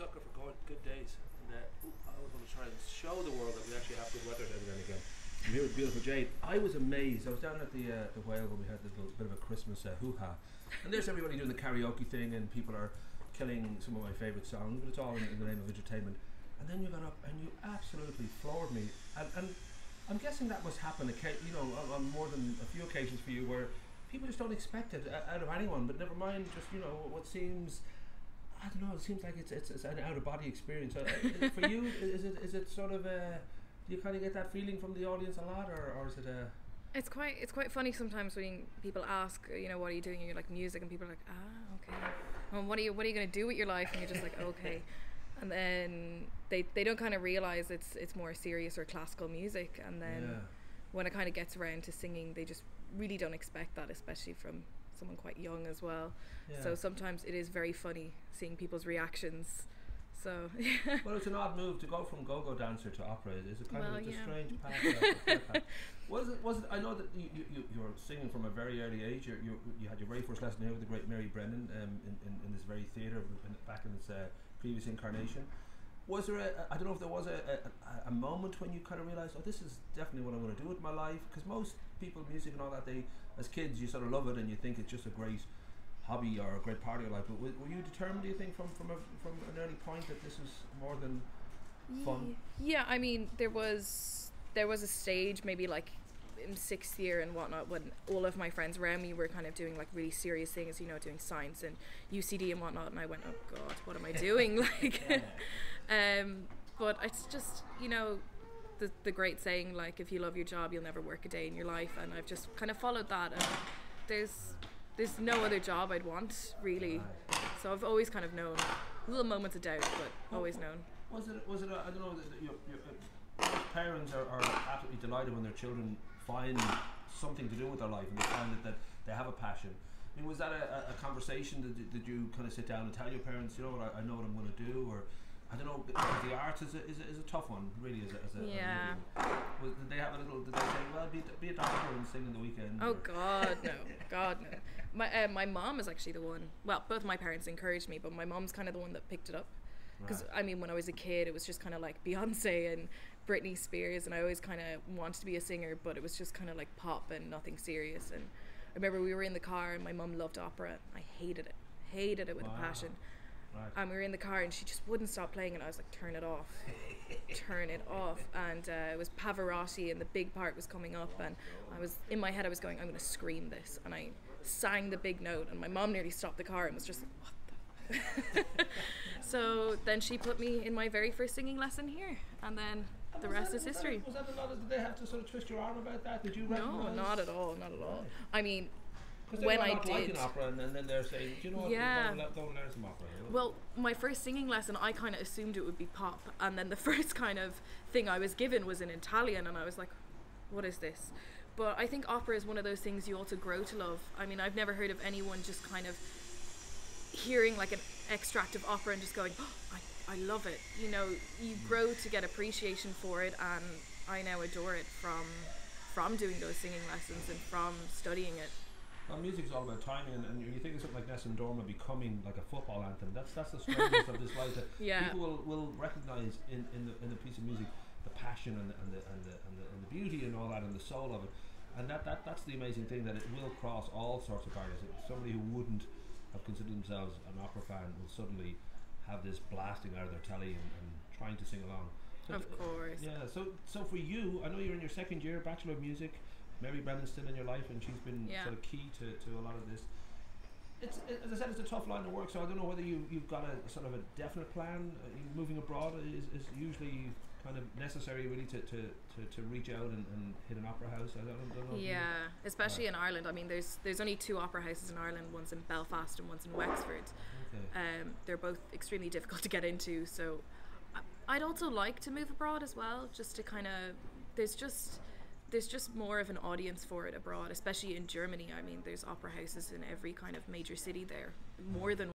sucker for good days. And I was going to try and show the world that we actually have good weather every now and again. I'm here with beautiful Jade. I was amazed. I was down at the Whale when we had this little bit of a Christmas hoo-ha. And there's everybody doing the karaoke thing and people are killing some of my favourite songs, but it's all in the name of entertainment. And then you got up and you absolutely floored me. And I'm guessing that must happen, on more than a few occasions for you where people just don't expect it out of anyone, but never mind just, what seems... I don't know. It seems like it's an out of body experience. For you, is it sort of do you kind of get that feeling from the audience a lot, or is it a? It's quite funny sometimes when people ask, what are you doing? And you're like music, and people are like, okay. Well, what are you going to do with your life? And you're just like, okay. And then they don't kind of realize it's more serious or classical music, and then when it kind of gets around to singing, they just really don't expect that, especially from someone quite young as well. So sometimes it is very funny seeing people's reactions. So well, it's an odd move to go from go-go dancer to opera. It's a kind of a strange path. Was it? I know that you were singing from a very early age. You had your very first lesson here with the great Mary Brennan in this very theatre back in its previous incarnation. Was there I don't know if there was a moment when you kind of realised, this is definitely what I'm going to do with my life? Because most people, music and all that, as kids, you sort of love it and you think it's just a great hobby or a great part of your life. But were you determined, do you think, from an early point that this was more than fun? Yeah, I mean, there was a stage, maybe like in 6th year and whatnot, when all of my friends around me were kind of doing like really serious things, doing science and UCD and whatnot, and I went, oh god, what am I doing? But it's just, the great saying, like, if you love your job, you'll never work a day in your life, and I've just kind of followed that, and there's no other job I'd want, really. So I've always kind of known, little moments of doubt, but always known. Was it I don't know, your parents are absolutely delighted when their children find something to do with their life and they find that they have a passion. I mean, was that a conversation that you kind of sit down and tell your parents, I know what I'm going to do, or I don't know, the arts is a tough one, really. Did they have a little? Did they say, well, be a doctor and sing in the weekend? Oh God, no, God no. My mom is actually the one. Well, both my parents encouraged me, but my mom's kind of the one that picked it up. Because I mean, when I was a kid, it was just kind of like Beyonce and Britney Spears, and I always kind of wanted to be a singer, but it was just kind of like pop and nothing serious. And I remember we were in the car, and my mum loved opera. I hated it with a passion. Right. And we were in the car and she just wouldn't stop playing, and I was like, turn it off. And it was Pavarotti and the big part was coming up, and I was in my head, I was going, I'm going to scream this, and I sang the big note, and my mom nearly stopped the car and was just like, what the so then she put me in my very first singing lesson here, and then the rest is history. Was that a lot did they have to sort of twist your arm about that? Did you No, not at all. Right. I mean, when I did opera, and then they're saying, do you know what, don't learn some opera. Well, my first singing lesson, I kind of assumed it would be pop, and then the first kind of thing I was given was in Italian, and I was like, what is this? But I think opera is one of those things you also grow to love. I mean, I've never heard of anyone just kind of hearing like an extract of opera and just going, oh, I love it. You grow to get appreciation for it, and I now adore it from doing those singing lessons and from studying it. Well, music's all about timing, and you think of something like Nessun Dorma becoming like a football anthem. That's the strangeness of this life. That people will recognise in the piece of music the passion and the beauty and all that, and the soul of it. And that's the amazing thing, that it will cross all sorts of barriers. Somebody who wouldn't have considered themselves an opera fan will suddenly have this blasting out of their telly and trying to sing along. So, of course. Yeah. So for you, I know you're in your 2nd year, Bachelor of Music. Mary Brennan's still in your life, and she's been sort of key to a lot of this. As I said, it's a tough line of work, so I don't know whether you've got a sort of a definite plan. Moving abroad is usually kind of necessary, really, to reach out and hit an opera house. I don't know. Yeah, especially in Ireland. I mean, there's only 2 opera houses in Ireland. One's in Belfast and one's in Wexford. Okay. They're both extremely difficult to get into. So I'd also like to move abroad as well, just to kind of there's just more of an audience for it abroad, especially in Germany. I mean, there's opera houses in every kind of major city there, more than